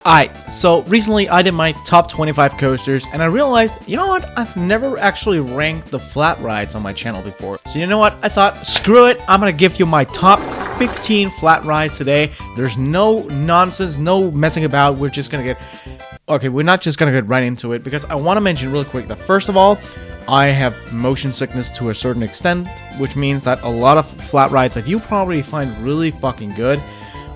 Alright, so recently I did my top 25 coasters and I realized, you know what, I've never actually ranked the flat rides on my channel before. So you know what, I thought, screw it, I'm gonna give you my top 15 flat rides today. There's no nonsense, no messing about, we're just gonna get... Okay, we're not just gonna get right into it because I want to mention real quick that first of all, I have motion sickness to a certain extent, which means that a lot of flat rides that you probably find really fucking good,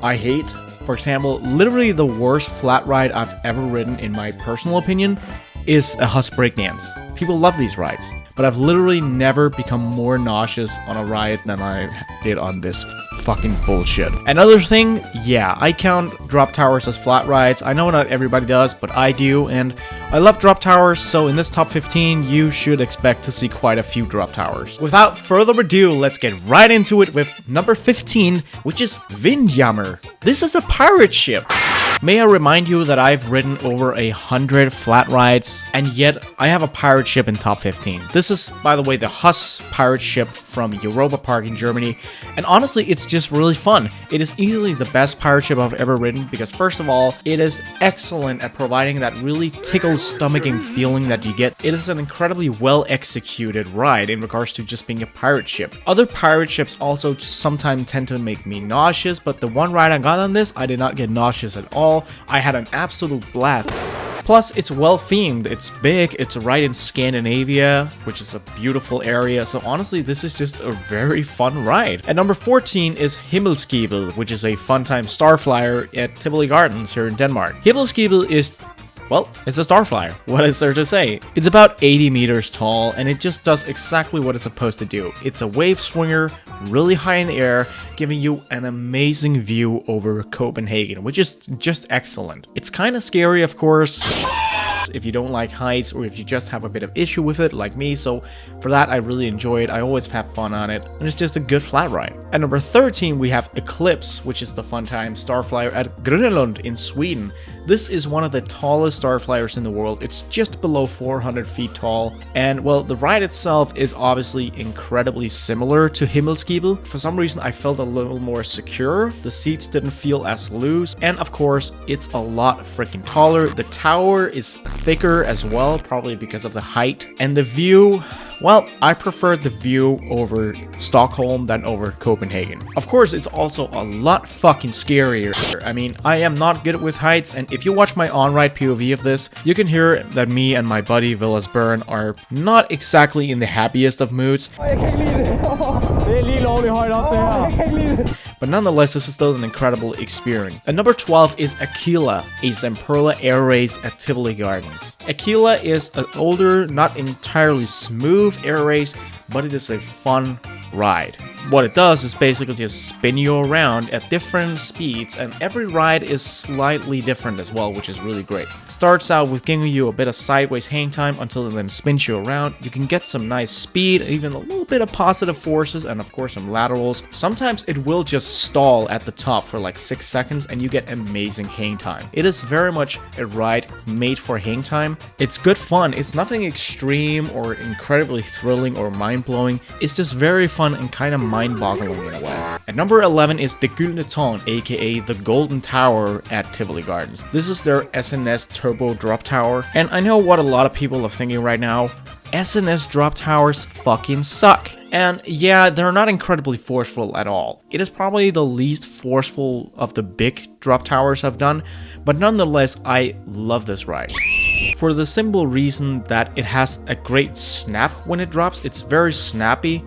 I hate. For example, literally the worst flat ride I've ever ridden, in my personal opinion, is a Huss breakdance. People love these rides, but I've literally never become more nauseous on a ride than I did on this fucking bullshit. Another thing, yeah, I count drop towers as flat rides. I know not everybody does, but I do, and I love drop towers, so in this top 15, you should expect to see quite a few drop towers. Without further ado, let's get right into it with number 15, which is Windjammer. This is a pirate ship. May I remind you that I've ridden over 100 flat rides, and yet I have a pirate ship in top 15. This is, by the way, the Huss pirate ship from Europa Park in Germany, and honestly, it's just really fun. It is easily the best pirate ship I've ever ridden because, first of all, it is excellent at providing that really tickle stomaching feeling that you get. It is an incredibly well executed ride in regards to just being a pirate ship. Other pirate ships also sometimes tend to make me nauseous, but the one ride I got on this, I did not get nauseous at all. I had an absolute blast. Plus, it's well themed, it's big, it's right in Scandinavia, which is a beautiful area, so honestly, this is just a very fun ride. At number 14 is Himmelskibel, which is a fun-time Starflyer at Tivoli Gardens here in Denmark. Himmelskibel is... well, it's a Starflyer. What is there to say? It's about 80 meters tall, and it just does exactly what it's supposed to do. It's a wave swinger, really high in the air, giving you an amazing view over Copenhagen, which is just excellent. It's kind of scary, of course, if you don't like heights or if you just have a bit of issue with it like me, so for that I really enjoy it. I always have fun on it, and it's just a good flat ride. At number 13 we have Eclipse, which is the fun time Starflyer at Gröna in Sweden. This is one of the tallest Starflyers in the world. It's just below 400 feet tall, and well, the ride itself is obviously incredibly similar to Himmelskibel. For some reason I felt a little more secure, the seats didn't feel as loose, and of course it's a lot freaking taller. The tower is thicker as well, probably because of the height, and the view, well, I prefer the view over Stockholm than over Copenhagen. Of course, it's also a lot fucking scarier. I mean, I am not good with heights, and if you watch my on-ride POV of this, you can hear that me and my buddy Villas Byrne are not exactly in the happiest of moods. But nonetheless, this is still an incredible experience. At number 12 is Aquila, a Zamperla air race at Tivoli Gardens. Aquila is an older, not entirely smooth air race, but it is a fun ride. What it does is basically just spin you around at different speeds, and every ride is slightly different as well, which is really great. It starts out with giving you a bit of sideways hang time until it then spins you around. You can get some nice speed, even a little bit of positive forces, and of course some laterals. Sometimes it will just stall at the top for like 6 seconds and you get amazing hang time. It is very much a ride made for hang time. It's good fun. It's nothing extreme or incredibly thrilling or mind-blowing. It's just very fun and kind of mind-boggling in a way. At number 11 is the Gyldne Tårn, aka the Golden Tower at Tivoli Gardens. This is their SNS Turbo Drop Tower, and I know what a lot of people are thinking right now. SNS drop towers fucking suck. And yeah, they're not incredibly forceful at all. It is probably the least forceful of the big drop towers I've done, but nonetheless, I love this ride. For the simple reason that it has a great snap when it drops. It's very snappy.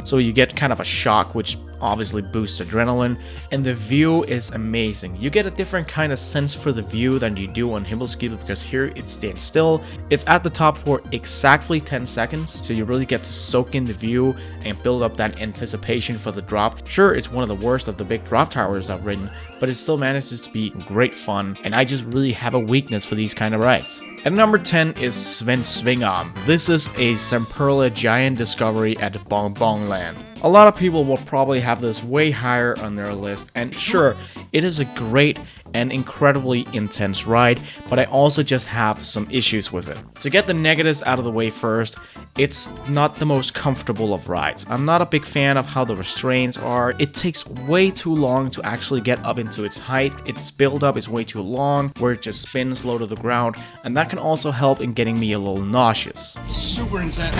So you get kind of a shock, which obviously boosts adrenaline, and the view is amazing. You get a different kind of sense for the view than you do on Himmelskibel, because here it stands still. It's at the top for exactly 10 seconds, so you really get to soak in the view and build up that anticipation for the drop. Sure, it's one of the worst of the big drop towers I've ridden, but it still manages to be great fun, and I just really have a weakness for these kind of rides. At number 10 is Sven Svingam. This is a Zamperla giant discovery at BonBon-Land. A lot of people will probably have this way higher on their list, and sure, it is a great an incredibly intense ride, but I also just have some issues with it. To get the negatives out of the way first, it's not the most comfortable of rides. I'm not a big fan of how the restraints are. It takes way too long to actually get up into its height. Its build up is way too long, where it just spins low to the ground, and that can also help in getting me a little nauseous. Super intense.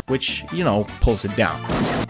Which, you know, pulls it down.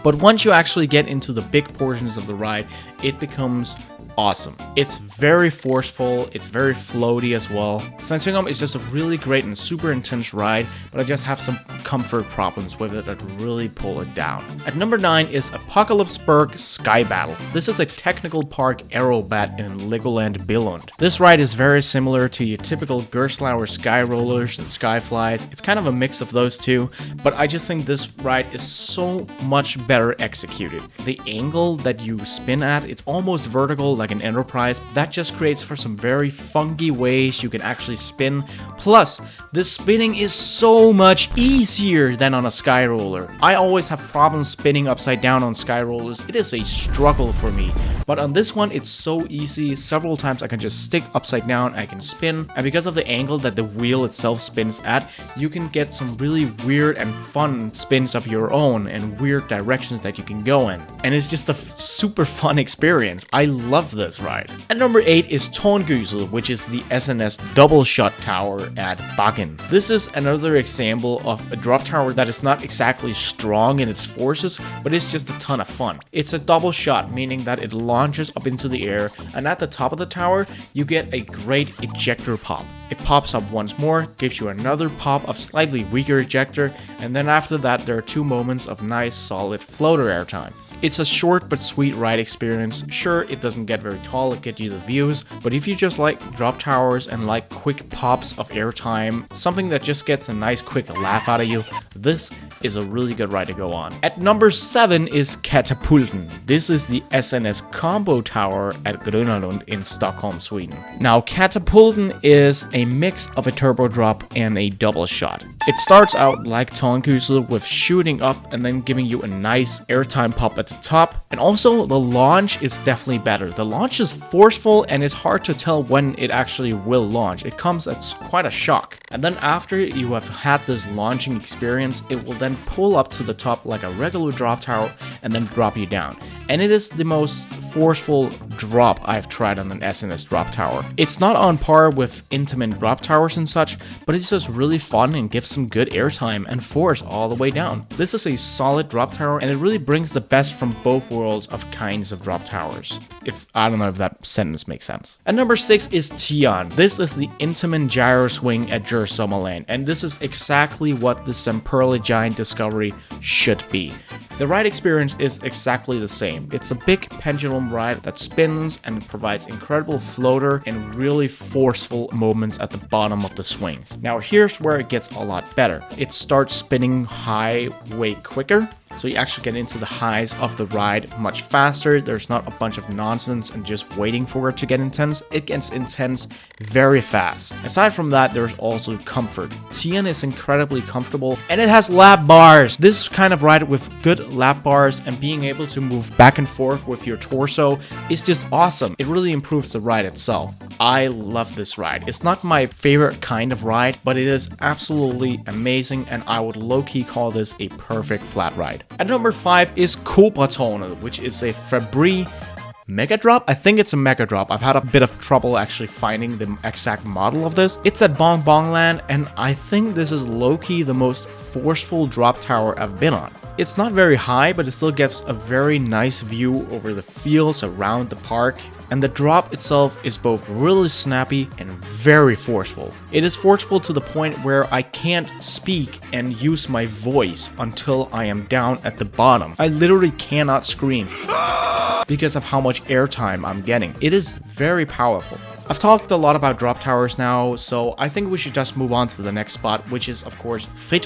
But once you actually get into the big portions of the ride, it becomes awesome. It's very forceful, it's very floaty as well. Svenssvingom is just a really great and super intense ride, but I just have some comfort problems with it that really pull it down. At number 9 is Apocalypseberg Sky Battle. This is a technical park aerobat in Legoland Billund. This ride is very similar to your typical Gerstlauer sky rollers and skyflies. It's kind of a mix of those two, but I just think this ride is so much better executed. The angle that you spin at, it's almost vertical like an Enterprise. That just creates for some very funky ways you can actually spin. Plus, the spinning is so much easier than on a sky roller. I always have problems spinning upside down on sky rollers. It is a struggle for me. But on this one, it's so easy. Several times I can just stick upside down, I can spin. And because of the angle that the wheel itself spins at, you can get some really weird and fun spins of your own and weird directions that you can go in. And it's just a super fun experience. I love this ride. At number 8 is Tårngyset, which is the SNS double shot tower at Bakken. This is another example of a drop tower that is not exactly strong in its forces, but it's just a ton of fun. It's a double shot, meaning that it launches up into the air, and at the top of the tower, you get a great ejector pop. It pops up once more, gives you another pop of slightly weaker ejector, and then after that there are 2 moments of nice solid floater airtime. It's a short but sweet ride experience. Sure, it doesn't get very tall, it gets you the views, but if you just like drop towers and like quick pops of airtime, something that just gets a nice quick laugh out of you, this is a really good ride to go on. At number 7 is Katapulten. This is the SNS combo tower at Gröna in Stockholm, Sweden. Now, Katapulten is a mix of a turbo drop and a double shot. It starts out like Tårngyset with shooting up and then giving you a nice airtime pop at the top. And also, the launch is definitely better. The launch is forceful and it's hard to tell when it actually will launch. It comes as quite a shock. And then after you have had this launching experience, it will then pull up to the top like a regular drop tower and then drop you down. And it is the most forceful drop I've tried on an SNS drop tower. It's not on par with Intamin drop towers and such, but it's just really fun and gives some good airtime and force all the way down. This is a solid drop tower and it really brings the best from both worlds of kinds of drop towers. I don't know if that sentence makes sense. At number 6 is Tion. This is the Intamin gyro swing at Djurs Sommerland, and this is exactly what the Semperle Giant Discovery should be. The ride experience is exactly the same. It's a big pendulum ride that spins and provides incredible floater and really forceful moments at the bottom of the swings. Now here's where it gets a lot better. It starts spinning high way quicker. So you actually get into the highs of the ride much faster. There's not a bunch of nonsense and just waiting for it to get intense. It gets intense very fast. Aside from that, there's also comfort. Tion is incredibly comfortable and it has lap bars. This kind of ride with good lap bars and being able to move back and forth with your torso is just awesome. It really improves the ride itself. I love this ride. It's not my favorite kind of ride, but it is absolutely amazing and I would low-key call this a perfect flat ride. At number 5 is Kobratårnet, which is a Fabri Mega Drop? I think it's a Mega Drop. I've had a bit of trouble actually finding the exact model of this. It's at BonBon-Land, and I think this is low-key the most forceful drop tower I've been on. It's not very high, but it still gives a very nice view over the fields around the park. And the drop itself is both really snappy and very forceful. It is forceful to the point where I can't speak and use my voice until I am down at the bottom. I literally cannot scream because of how much airtime I'm getting. It is very powerful. I've talked a lot about drop towers now, so I think we should just move on to the next spot, which is of course Fritt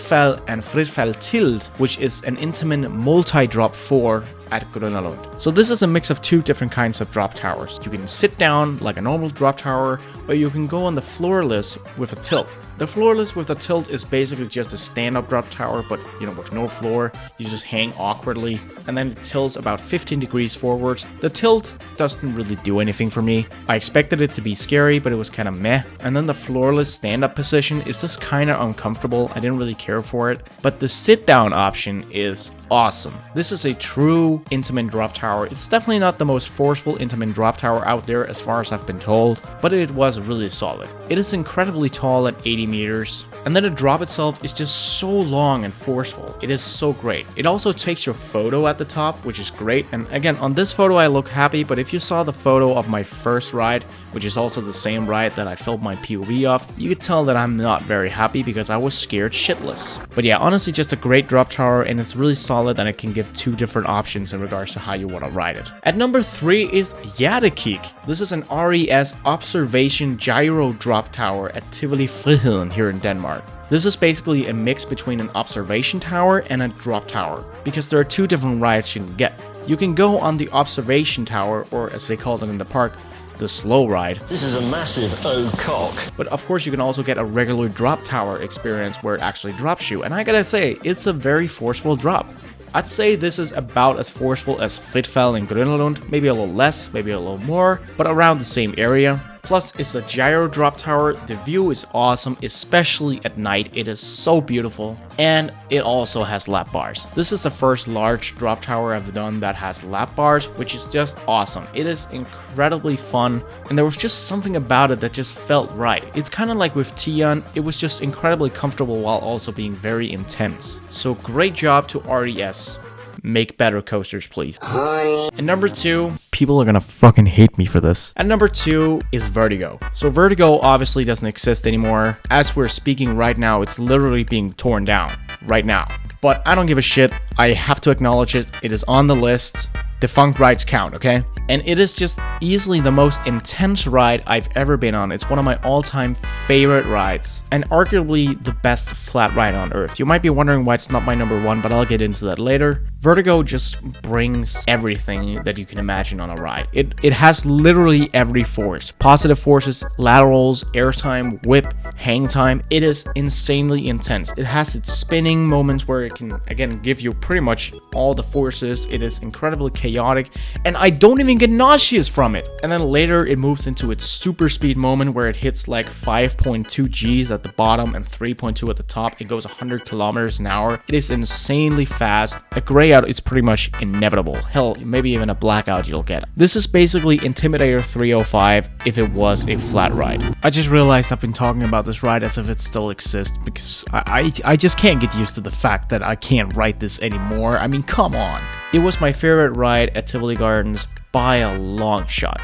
and Fritt Tilt, which is an Intamin multi-drop 4 at Gröna. So this is a mix of 2 different kinds of drop towers. You can sit down like a normal drop tower, or you can go on the floorless with a tilt. The floorless with the tilt is basically just a stand-up drop tower, but you know, with no floor, you just hang awkwardly, and then it tilts about 15 degrees forwards. The tilt doesn't really do anything for me. I expected it to be scary, but it was kind of meh. And then the floorless stand-up position is just kind of uncomfortable. I didn't really care for it, but the sit-down option is awesome. This is a true intimate drop tower. It's definitely not the most forceful intimate drop tower out there as far as I've been told, but it was really solid. It is incredibly tall at 80 meters, and then the drop itself is just so long and forceful. It is so great. It also takes your photo at the top, which is great. And again, on this photo I look happy, but if you saw the photo of my first ride, which is also the same ride that I filmed my POV of, you could tell that I'm not very happy because I was scared shitless. But yeah, honestly, just a great drop tower, and it's really solid that it can give two different options in regards to how you want to ride it. At number 3 is Hjertekig. This is an RES observation gyro drop tower at Tivoli Friheden here in Denmark. This is basically a mix between an observation tower and a drop tower, because there are two different rides you can get. You can go on the observation tower, or as they called it in the park, the slow ride. This is a massive cock. But of course you can also get a regular drop tower experience where it actually drops you, and I gotta say, it's a very forceful drop. I'd say this is about as forceful as Friheden in Gröna, maybe a little less, maybe a little more, but around the same area. Plus, it's a gyro drop tower. The view is awesome, especially at night. It is so beautiful. And it also has lap bars. This is the first large drop tower I've done that has lap bars, which is just awesome. It is incredibly fun, and there was just something about it that just felt right. It's kind of like with Tion, it was just incredibly comfortable while also being very intense. So great job to RES. Make better coasters, please. And number 2, people are gonna fucking hate me for this. And number 2 is Vertigo. So Vertigo obviously doesn't exist anymore. As we're speaking right now, it's literally being torn down right now. But I don't give a shit. I have to acknowledge it. It is on the list. Defunct rides count, okay? And it is just easily the most intense ride I've ever been on. It's one of my all-time favorite rides, and arguably the best flat ride on Earth. You might be wondering why it's not my number 1, but I'll get into that later. Vertigo just brings everything that you can imagine on a ride. It has literally every force. Positive forces, laterals, airtime, whip, hang time. It is insanely intense. It has its spinning moments where it can, again, give you pretty much all the forces. It is incredibly chaotic, and I don't even get nauseous from it. And then later it moves into its super speed moment where it hits like 5.2 Gs at the bottom and 3.2 at the top. It goes 100 kilometers an hour. It is insanely fast. A gray out is pretty much inevitable. Hell, maybe even a blackout you'll get. This is basically Intimidator 305 if it was a flat ride. I just realized I've been talking about this ride as if it still exists, because I just can't get used to the fact that I can't ride this anymore. I mean, come on. It was my favorite ride at Tivoli Gardens by a long shot.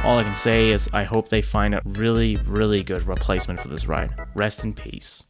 All I can say is I hope they find a really, really good replacement for this ride. Rest in peace.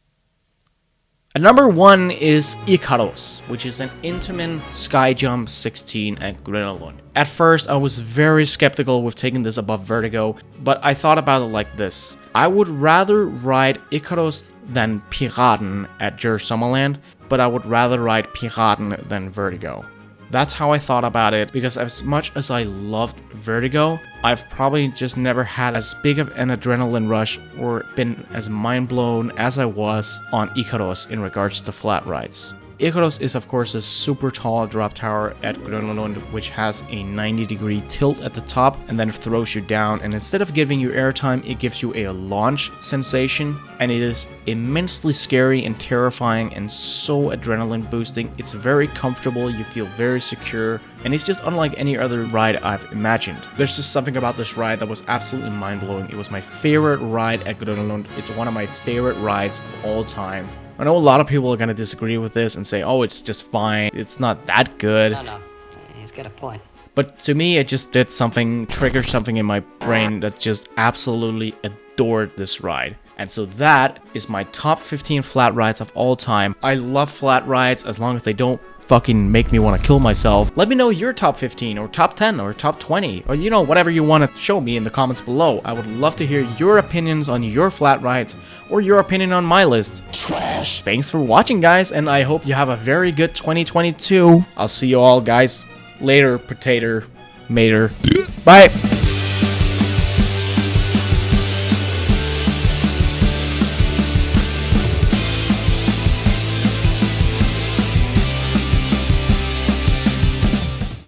And number 1 is Icarus, which is an Intamin Skyjump 16 at Gröna. At first, I was very skeptical with taking this above Vertigo, but I thought about it like this. I would rather ride Icarus than Friheden at Djurs Sommerland, but I would rather ride Friheden than Vertigo. That's how I thought about it, because as much as I loved Vertigo, I've probably just never had as big of an adrenaline rush or been as mind blown as I was on Icarus in regards to flat rides. Icarus is of course a super tall drop tower at Gröna, which has a 90-degree tilt at the top and then throws you down, and instead of giving you airtime, it gives you a launch sensation, and it is immensely scary and terrifying and so adrenaline boosting. It's very comfortable, you feel very secure, and it's just unlike any other ride I've imagined. There's just something about this ride that was absolutely mind-blowing. It was my favorite ride at Gröna. It's one of my favorite rides of all time. I know a lot of people are going to disagree with this and say, oh, it's just fine. It's not that good. No, he's got a point. But to me, it just did something, triggered something in my brain that just absolutely adored this ride. And so that is my top 15 flat rides of all time. I love flat rides as long as they don't fucking make me want to kill myself. Let me know your top 15 or top 10 or top 20 or, you know, whatever you want to show me in the comments below. I would love to hear your opinions on your flat rides or your opinion on my list. Trash. Thanks for watching, guys, and I hope you have a very good 2022. I'll see you all, guys, later, potato mater. Bye.